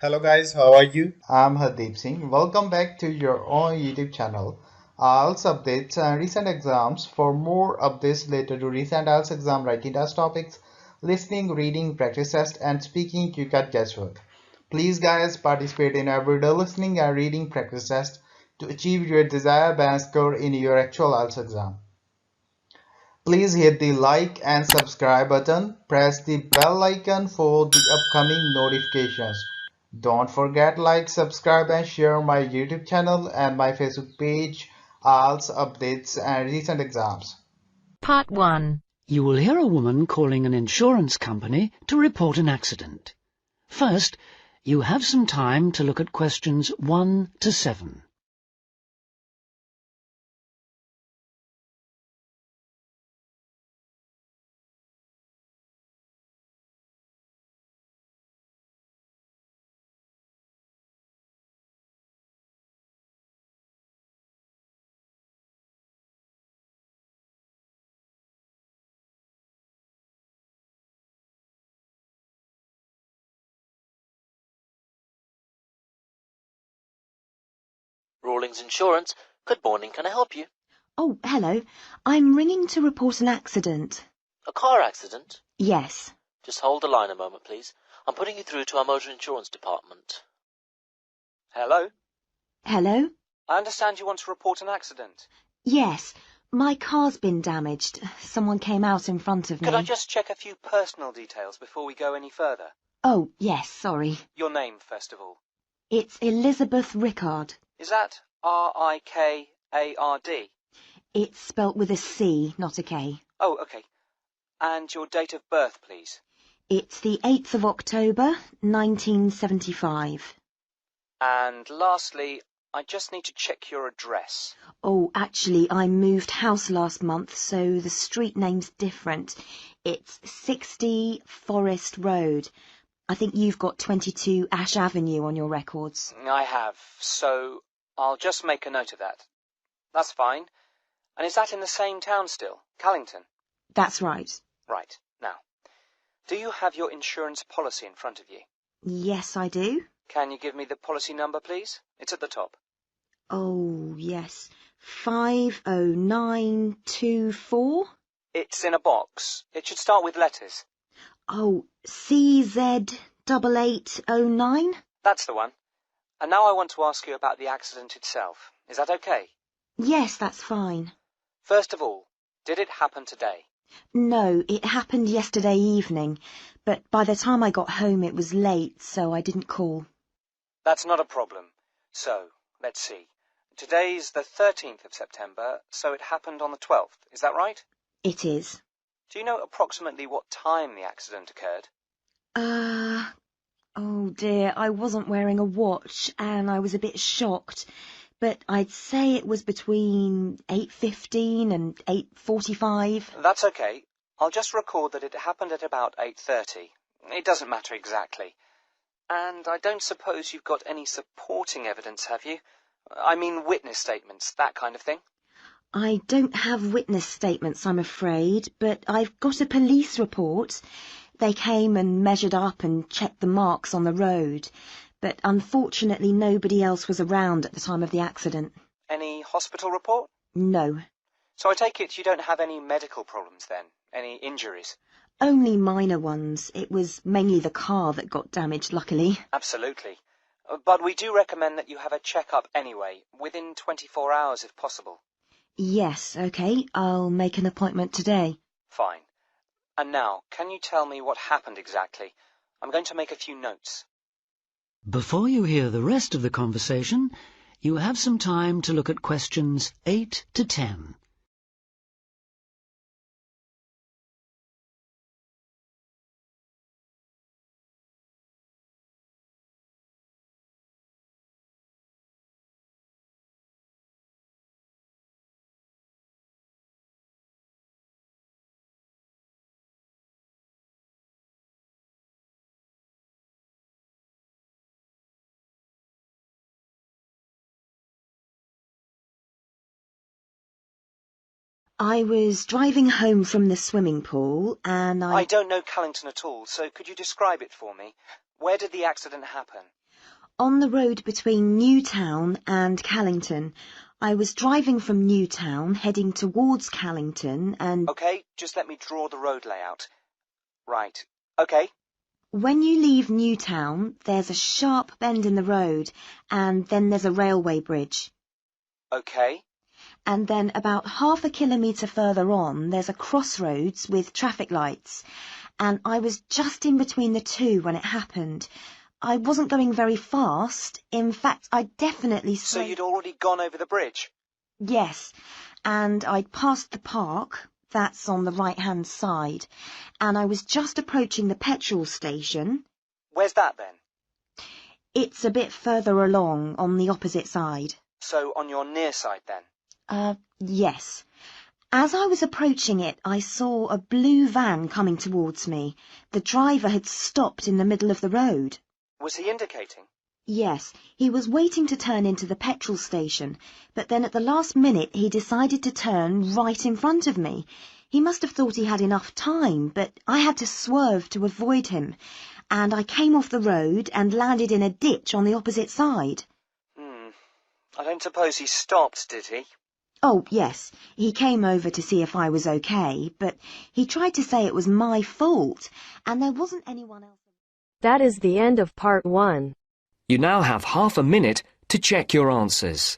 Hello guys, how are you? I'm Hardeep Singh. Welcome back to your own YouTube channel. IELTS updates and recent exams. For more updates related to recent IELTS exam writing test topics, listening, reading, practice test, and speaking, you got guesswork. Please, guys, participate in everyday listening and reading practice test to achieve your desired band score in your actual IELTS exam. Please hit the like and subscribe button. Press the bell icon for the upcoming notifications. Don't forget like, subscribe and share my YouTube channel and my Facebook page, IELTS updates and recent exams. Part 1. You will hear a woman calling an insurance company to report an accident. First, you have some time to look at questions 1 to 7. Rawlings Insurance. Good morning, can I help you? Oh, hello. I'm ringing to report an accident. A car accident? Yes. Just hold the line a moment, please. I'm putting you through to our motor insurance department. Hello? Hello? I understand you want to report an accident. Yes. My car's been damaged. Someone came out in front of me. Could I just check a few personal details before we go any further? Oh, yes, sorry. Your name, first of all. It's Elizabeth Rickard. Is that R-I-K-A-R-D? It's spelt with a C, not a K. Oh, okay. And your date of birth, please. It's the 8th of October, 1975. And lastly, I just need to check your address. Oh, actually, I moved house last month, so the street name's different. It's 60 Forest Road. I think you've got 22 Ash Avenue on your records. I have, so I'll just make a note of that. That's fine. And is that in the same town still, Callington? That's right. Right. Now, do you have your insurance policy in front of you? Yes, I do. Can you give me the policy number, please? It's at the top. Oh, yes. 50924? It's in a box. It should start with letters. Oh, CZ8809? That's the one. And now I want to ask you about the accident itself. Is that okay? Yes, that's fine. First of all, did it happen today? No, it happened yesterday evening, but by the time I got home it was late, so I didn't call. That's not a problem. So, let's see. Today's the 13th of September, so it happened on the 12th. Is that right? It is. Do you know approximately what time the accident occurred? Oh dear, I wasn't wearing a watch and I was a bit shocked, but I'd say it was between 8:15 and 8:45. That's okay. I'll just record that it happened at about 8:30. It doesn't matter exactly. And I don't suppose you've got any supporting evidence, have you? I mean witness statements, that kind of thing. I don't have witness statements, I'm afraid, but I've got a police report. They came and measured up and checked the marks on the road, but unfortunately nobody else was around at the time of the accident. Any hospital report? No. So I take it you don't have any medical problems then? Any injuries? Only minor ones. It was mainly the car that got damaged, luckily. Absolutely. But we do recommend that you have a check-up anyway, within 24 hours if possible. Yes, okay. I'll make an appointment today. Fine. And now, can you tell me what happened exactly? I'm going to make a few notes. Before you hear the rest of the conversation, you have some time to look at questions 8 to 10. I was driving home from the swimming pool and I don't know Callington at all, so could you describe it for me? Where did the accident happen? On the road between Newtown and Callington. I was driving from Newtown, heading towards Callington, and... OK, just let me draw the road layout. Right. OK. When you leave Newtown, there's a sharp bend in the road, and then there's a railway bridge. OK. And then about half a kilometre further on, there's a crossroads with traffic lights, and I was just in between the two when it happened. I wasn't going very fast. In fact, I definitely... So you'd already gone over the bridge? Yes, and I'd passed the park, that's on the right-hand side, and I was just approaching the petrol station. Where's that then? It's a bit further along, on the opposite side. So on your near side then? Yes. As I was approaching it, I saw a blue van coming towards me. The driver had stopped in the middle of the road. Was he indicating? Yes, he was waiting to turn into the petrol station, but then at the last minute he decided to turn right in front of me. He must have thought he had enough time, but I had to swerve to avoid him, and I came off the road and landed in a ditch on the opposite side. I don't suppose he stopped, did he? Oh, yes, he came over to see if I was okay, but he tried to say it was my fault, and there wasn't anyone else. That is the end of part 1. You now have half a minute to check your answers.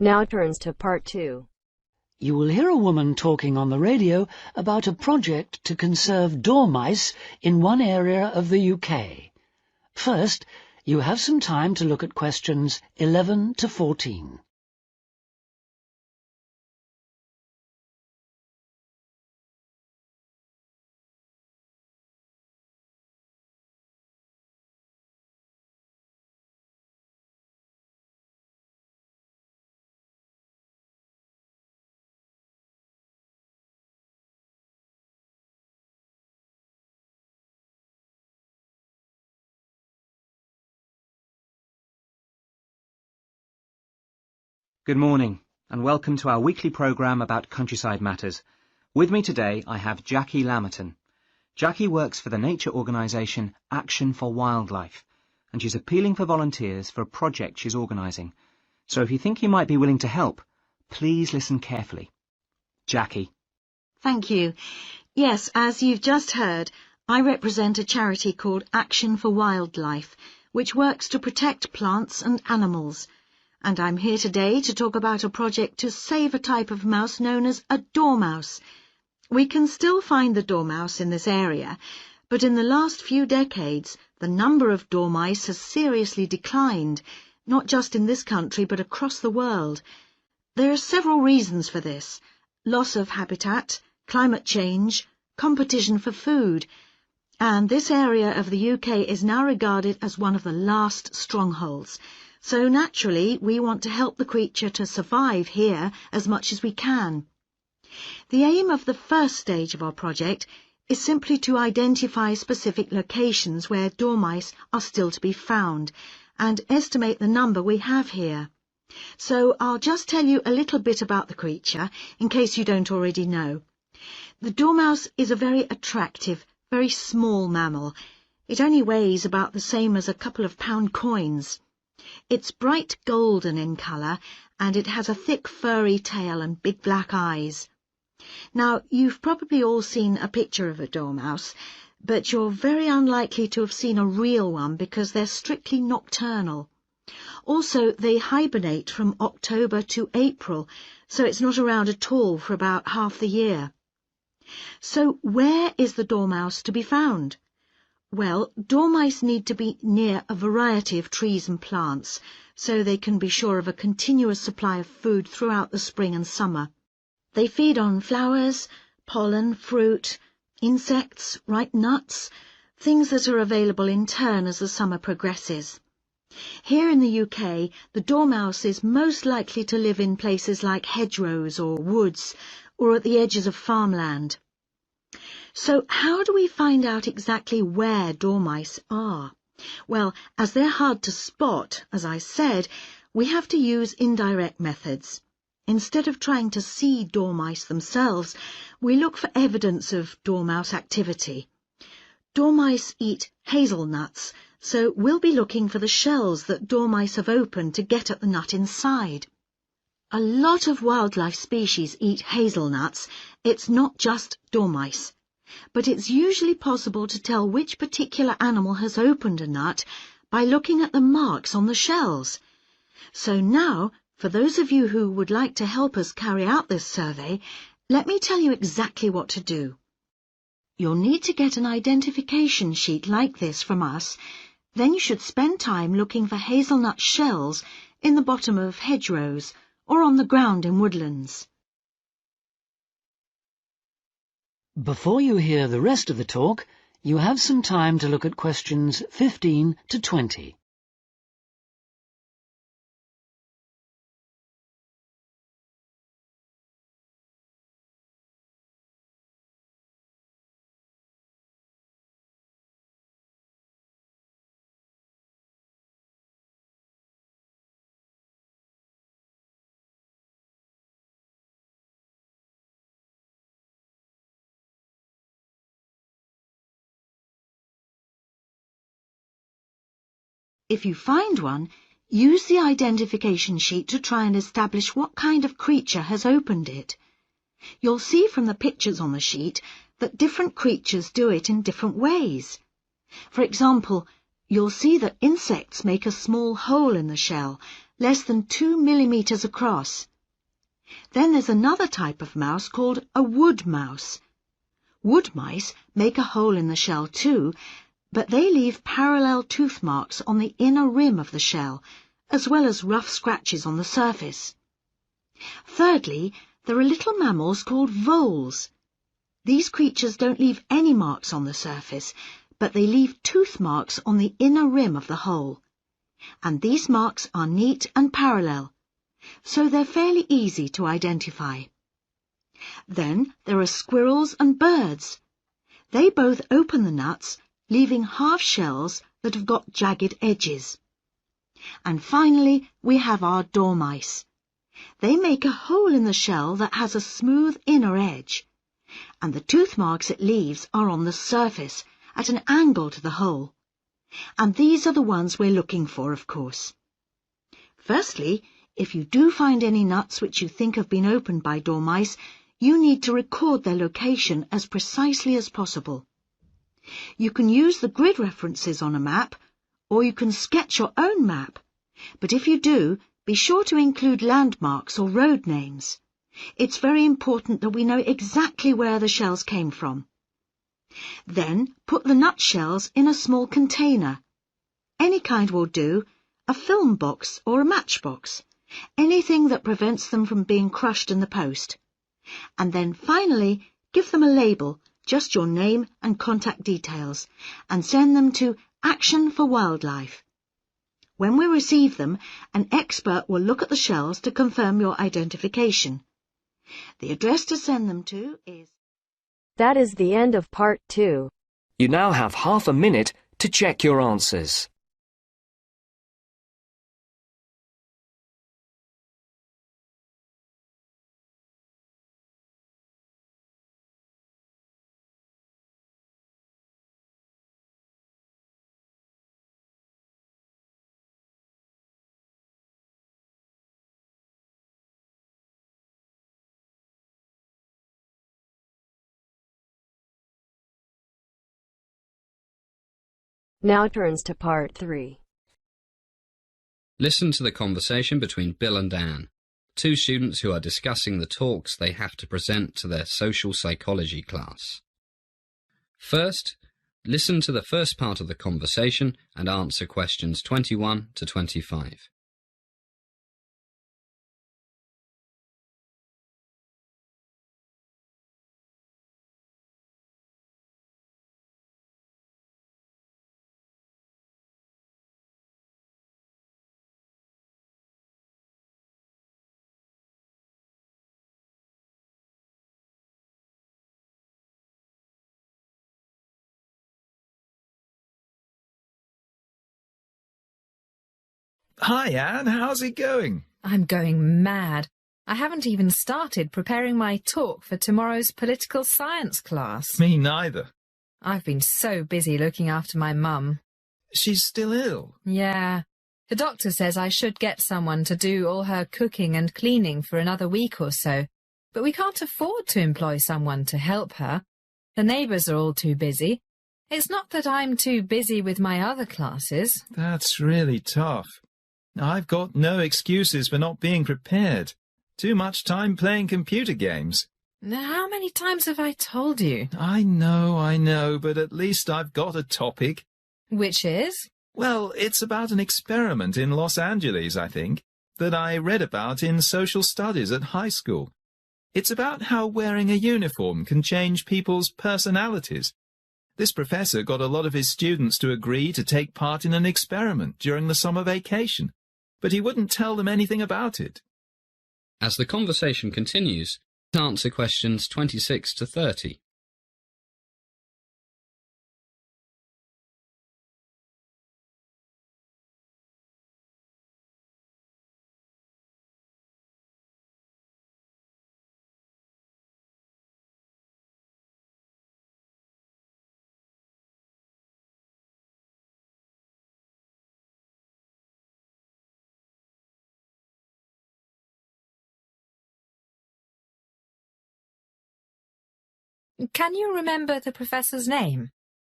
Now turns to part 2. You will hear a woman talking on the radio about a project to conserve dormice in one area of the UK. First, you have some time to look at questions 11 to 14. Good morning, and welcome to our weekly programme about countryside matters. With me today I have Jackie Lammerton. Jackie works for the nature organisation Action for Wildlife, and she's appealing for volunteers for a project she's organising. So if you think you might be willing to help, please listen carefully. Jackie. Thank you. Yes, as you've just heard, I represent a charity called Action for Wildlife, which works to protect plants and animals. And I'm here today to talk about a project to save a type of mouse known as a dormouse. We can still find the dormouse in this area, but in the last few decades, the number of dormice has seriously declined, not just in this country but across the world. There are several reasons for this: loss of habitat, climate change, competition for food, and this area of the UK is now regarded as one of the last strongholds. So naturally, we want to help the creature to survive here as much as we can. The aim of the first stage of our project is simply to identify specific locations where dormice are still to be found and estimate the number we have here. So I'll just tell you a little bit about the creature in case you don't already know. The dormouse is a very attractive, very small mammal. It only weighs about the same as a couple of pound coins. It's bright golden in colour, and it has a thick furry tail and big black eyes. Now, you've probably all seen a picture of a dormouse, but you're very unlikely to have seen a real one because they're strictly nocturnal. Also, they hibernate from October to April, so it's not around at all for about half the year. So where is the dormouse to be found? Well, dormice need to be near a variety of trees and plants, so they can be sure of a continuous supply of food throughout the spring and summer. They feed on flowers, pollen, fruit, insects, ripe nuts, things that are available in turn as the summer progresses. Here in the UK, the dormouse is most likely to live in places like hedgerows or woods, or at the edges of farmland. So how do we find out exactly where dormice are? Well, as they're hard to spot, as I said, we have to use indirect methods. Instead of trying to see dormice themselves, we look for evidence of dormouse activity. Dormice eat hazelnuts, so we'll be looking for the shells that dormice have opened to get at the nut inside. A lot of wildlife species eat hazelnuts. It's not just dormice. But it's usually possible to tell which particular animal has opened a nut by looking at the marks on the shells. So now, for those of you who would like to help us carry out this survey, let me tell you exactly what to do. You'll need to get an identification sheet like this from us. Then you should spend time looking for hazelnut shells in the bottom of hedgerows or on the ground in woodlands. Before you hear the rest of the talk, you have some time to look at questions 15 to 20. If you find one, use the identification sheet to try and establish what kind of creature has opened it. You'll see from the pictures on the sheet that different creatures do it in different ways. For example, you'll see that insects make a small hole in the shell, less than 2 millimeters across. Then there's another type of mouse called a wood mouse. Wood mice make a hole in the shell too, but they leave parallel tooth marks on the inner rim of the shell, as well as rough scratches on the surface. Thirdly, there are little mammals called voles. These creatures don't leave any marks on the surface, but they leave tooth marks on the inner rim of the hole. And these marks are neat and parallel, so they're fairly easy to identify. Then there are squirrels and birds. They both open the nuts, leaving half shells that have got jagged edges. And finally, we have our dormice. They make a hole in the shell that has a smooth inner edge, and the tooth marks it leaves are on the surface, at an angle to the hole. And these are the ones we're looking for, of course. Firstly, if you do find any nuts which you think have been opened by dormice, you need to record their location as precisely as possible. You can use the grid references on a map, or you can sketch your own map. But if you do, be sure to include landmarks or road names. It's very important that we know exactly where the shells came from. Then put the nut shells in a small container. Any kind will do, a film box or a matchbox, anything that prevents them from being crushed in the post. And then finally, give them a label, just your name and contact details, and send them to Action for Wildlife. When we receive them, an expert will look at the shells to confirm your identification. The address to send them to is... That is the end of part 2. You now have half a minute to check your answers. Now turns to part 3. Listen to the conversation between Bill and Anne, two students who are discussing the talks they have to present to their social psychology class. First, listen to the first part of the conversation and answer questions 21 to 25. Hi, Anne. How's it going? I'm going mad. I haven't even started preparing my talk for tomorrow's political science class. Me neither. I've been so busy looking after my mum. She's still ill. Yeah. The doctor says I should get someone to do all her cooking and cleaning for another week or so, but we can't afford to employ someone to help her. The neighbours are all too busy. It's not that I'm too busy with my other classes. That's really tough. I've got no excuses for not being prepared. Too much time playing computer games. How many times have I told you? I know, but at least I've got a topic. Which is? Well, it's about an experiment in Los Angeles, I think, that I read about in social studies at high school. It's about how wearing a uniform can change people's personalities. This professor got a lot of his students to agree to take part in an experiment during the summer vacation, but he wouldn't tell them anything about it. As the conversation continues, answer questions 26 to 30. Can you remember the professor's name?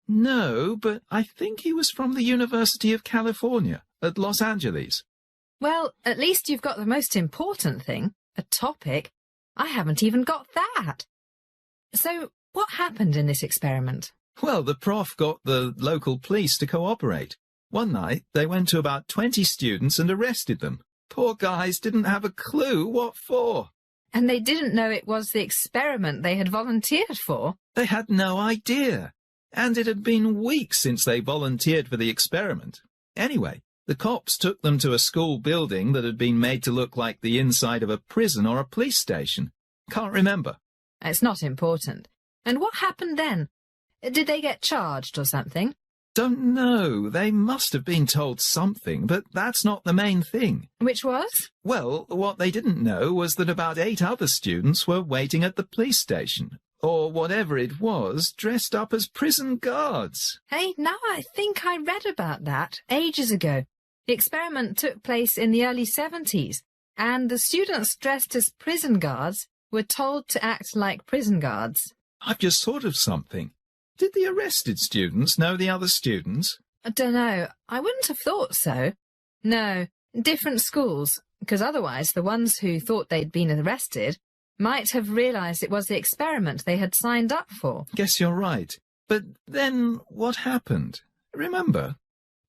No, but I think he was from the University of California at Los Angeles. Well, at least you've got the most important thing, a topic. I haven't even got that. So, what happened in this experiment? Well, the prof got the local police to cooperate. One night, they went to about 20 students and arrested them. Poor guys didn't have a clue what for. And they didn't know it was the experiment they had volunteered for? They had no idea. And it had been weeks since they volunteered for the experiment. Anyway, the cops took them to a school building that had been made to look like the inside of a prison or a police station. Can't remember. It's not important. And what happened then? Did they get charged or something? Don't know. They must have been told something, but that's not the main thing. Which was? Well, what they didn't know was that about 8 other students were waiting at the police station, or whatever it was, dressed up as prison guards. Hey, now I think I read about that ages ago. The experiment took place in the early 70s, and the students dressed as prison guards were told to act like prison guards. I've just thought of something. Did the arrested students know the other students? I don't know. I wouldn't have thought so. No, different schools, because otherwise the ones who thought they'd been arrested might have realised it was the experiment they had signed up for. Guess you're right. But then what happened? Remember?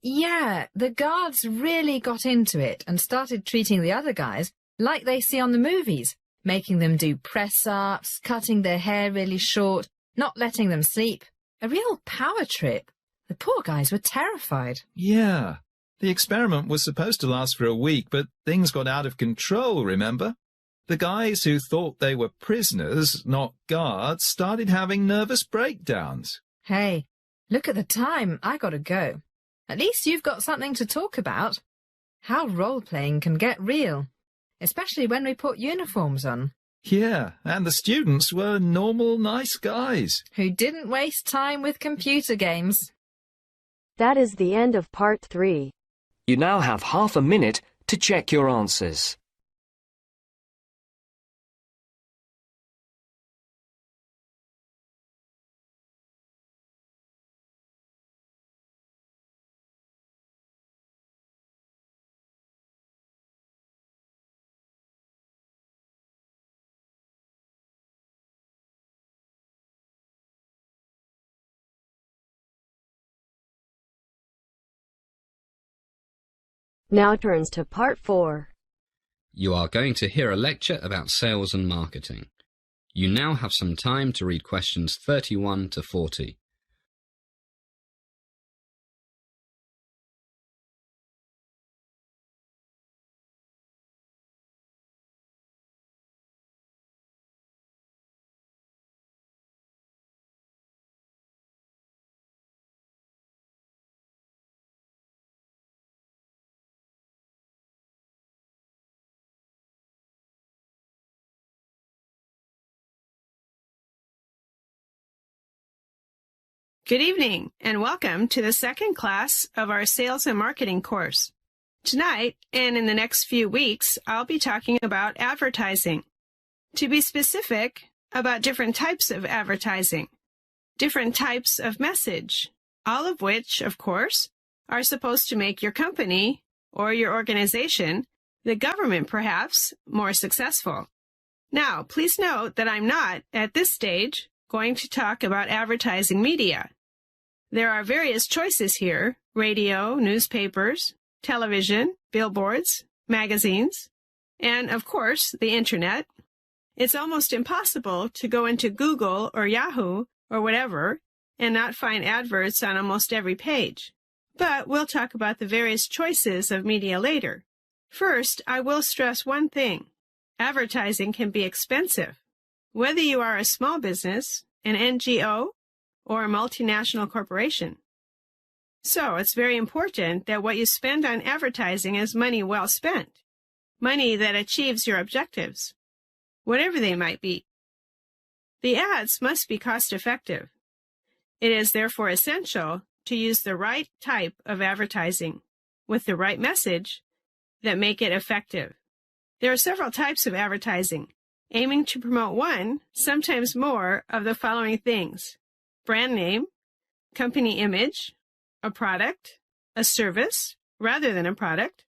Yeah, the guards really got into it and started treating the other guys like they see on the movies, making them do press-ups, cutting their hair really short, not letting them sleep. A real power trip. The poor guys were terrified. Yeah. The experiment was supposed to last for a week, but things got out of control, remember? The guys who thought they were prisoners, not guards, started having nervous breakdowns. Hey, look at the time. I gotta go. At least you've got something to talk about. How role-playing can get real, especially when we put uniforms on. Yeah, and the students were normal, nice guys. Who didn't waste time with computer games. That is the end of part 3. You now have half a minute to check your answers. Now turns to part 4. You are going to hear a lecture about sales and marketing. You now have some time to read questions 31 to 40. Good evening, and welcome to the second class of our Sales and Marketing course. Tonight, and in the next few weeks, I'll be talking about advertising. To be specific, about different types of advertising, different types of message, all of which, of course, are supposed to make your company or your organization, the government perhaps, more successful. Now, please note that I'm not, at this stage, going to talk about advertising media. There are various choices here: radio, newspapers, television, billboards, magazines, and, of course, the Internet. It's almost impossible to go into Google or Yahoo or whatever and not find adverts on almost every page. But we'll talk about the various choices of media later. First, I will stress one thing. Advertising can be expensive. Whether you are a small business, an NGO, or a multinational corporation. So it's very important that what you spend on advertising is money well spent, money that achieves your objectives, whatever they might be. The ads must be cost-effective. It is therefore essential to use the right type of advertising with the right message that make it effective. There are several types of advertising, aiming to promote one, sometimes more, of the following things: brand name, company image, a product, a service rather than a product,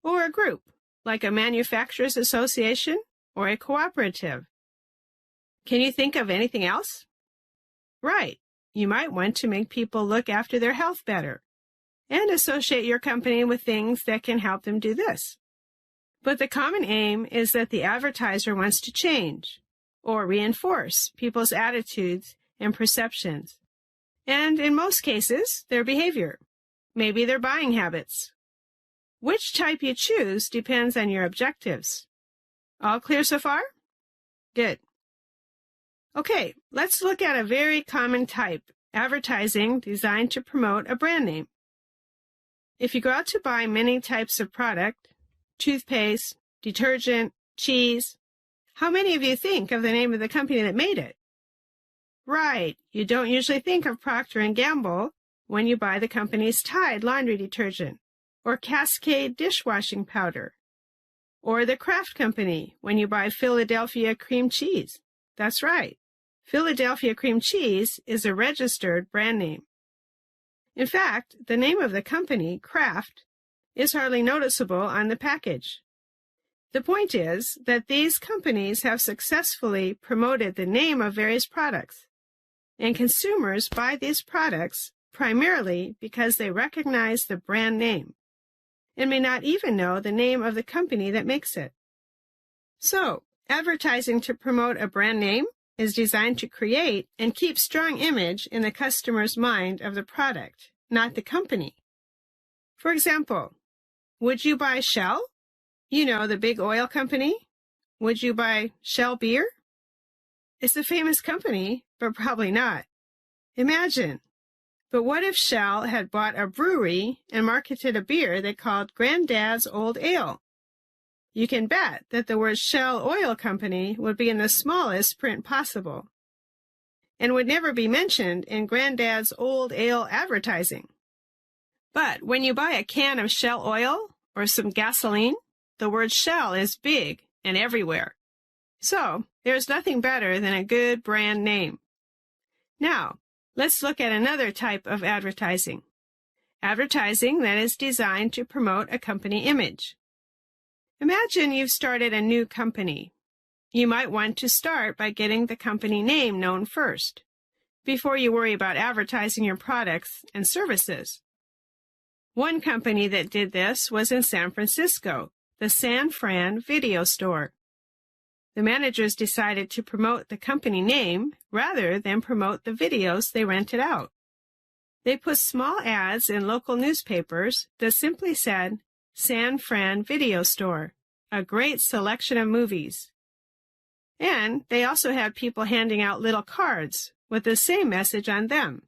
or a group, like a manufacturers association or a cooperative. Can you think of anything else? Right, you might want to make people look after their health better and associate your company with things that can help them do this. But the common aim is that the advertiser wants to change or reinforce people's attitudes and perceptions, and in most cases, their behavior, maybe their buying habits. Which type you choose depends on your objectives. All clear so far? Good. Okay, let's look at a very common type, advertising designed to promote a brand name. If you go out to buy many types of product, toothpaste, detergent, cheese, how many of you think of the name of the company that made it? Right, you don't usually think of Procter & Gamble when you buy the company's Tide laundry detergent, or Cascade dishwashing powder, or the Kraft Company when you buy Philadelphia cream cheese. That's right, Philadelphia cream cheese is a registered brand name. In fact, the name of the company, Kraft, is hardly noticeable on the package. The point is that these companies have successfully promoted the name of various products, and consumers buy these products primarily because they recognize the brand name and may not even know the name of the company that makes it. So, advertising to promote a brand name is designed to create and keep strong image in the customer's mind of the product, not the company. For example, would you buy Shell? You know, the big oil company. Would you buy Shell beer? It's a famous company, but probably not. Imagine. But what if Shell had bought a brewery and marketed a beer they called Granddad's Old Ale? You can bet that the word Shell Oil Company would be in the smallest print possible and would never be mentioned in Granddad's Old Ale advertising. But when you buy a can of Shell oil or some gasoline, the word Shell is big and everywhere. So, there's nothing better than a good brand name. Now, let's look at another type of advertising. Advertising that is designed to promote a company image. Imagine you've started a new company. You might want to start by getting the company name known first, before you worry about advertising your products and services. One company that did this was in San Francisco, the San Fran Video Store. The managers decided to promote the company name rather than promote the videos they rented out. They put small ads in local newspapers that simply said, San Fran Video Store, a great selection of movies. And they also had people handing out little cards with the same message on them,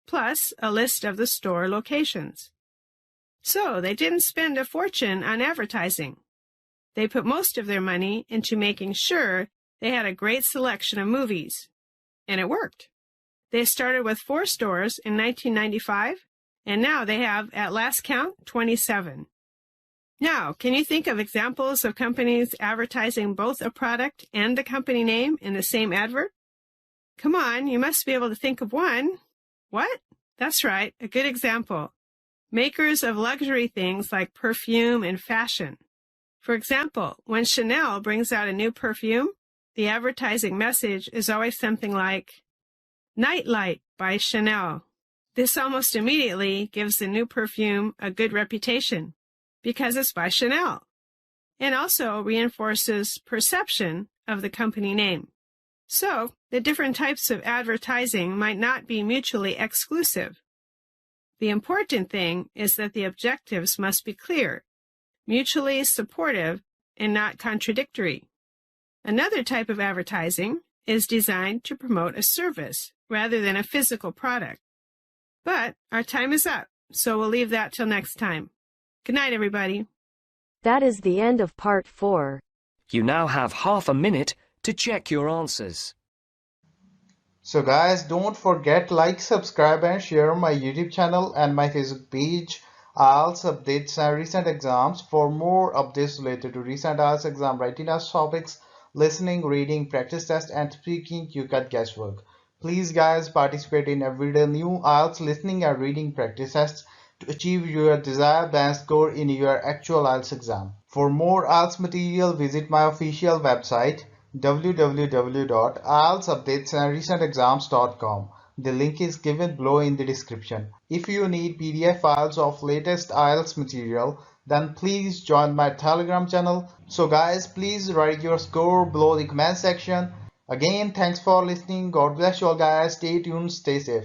plus a list of the store locations. So they didn't spend a fortune on advertising. They put most of their money into making sure they had a great selection of movies. And it worked. They started with 4 stores in 1995, and now they have, at last count, 27. Now, can you think of examples of companies advertising both a product and the company name in the same advert? Come on, you must be able to think of one. What? That's right, a good example. Makers of luxury things like perfume and fashion. For example, when Chanel brings out a new perfume, the advertising message is always something like, Nightlight by Chanel. This almost immediately gives the new perfume a good reputation because it's by Chanel, and also reinforces perception of the company name. So, the different types of advertising might not be mutually exclusive. The important thing is that the objectives must be clear, mutually supportive, and not contradictory. Another type of advertising is designed to promote a service rather than a physical product. But our time is up, so we'll leave that till next time. Good night, everybody. That is the end of part 4. You now have half a minute to check your answers. So guys, don't forget like, subscribe and share my YouTube channel and my Facebook page, IELTS updates and recent exams. For more updates related to recent IELTS exam writing test topics, listening, reading, practice test and speaking, you got guesswork. Please guys, participate in everyday new IELTS listening and reading practice tests to achieve your desired band score in your actual IELTS exam. For more IELTS material, visit my official website www.ieltsupdatesandrecentexams.com. The link is given below in the description. If you need PDF files of latest IELTS material, then please join my Telegram channel. So guys, please write your score below the comment section. Again, thanks for listening. God bless you all guys. Stay tuned, stay safe.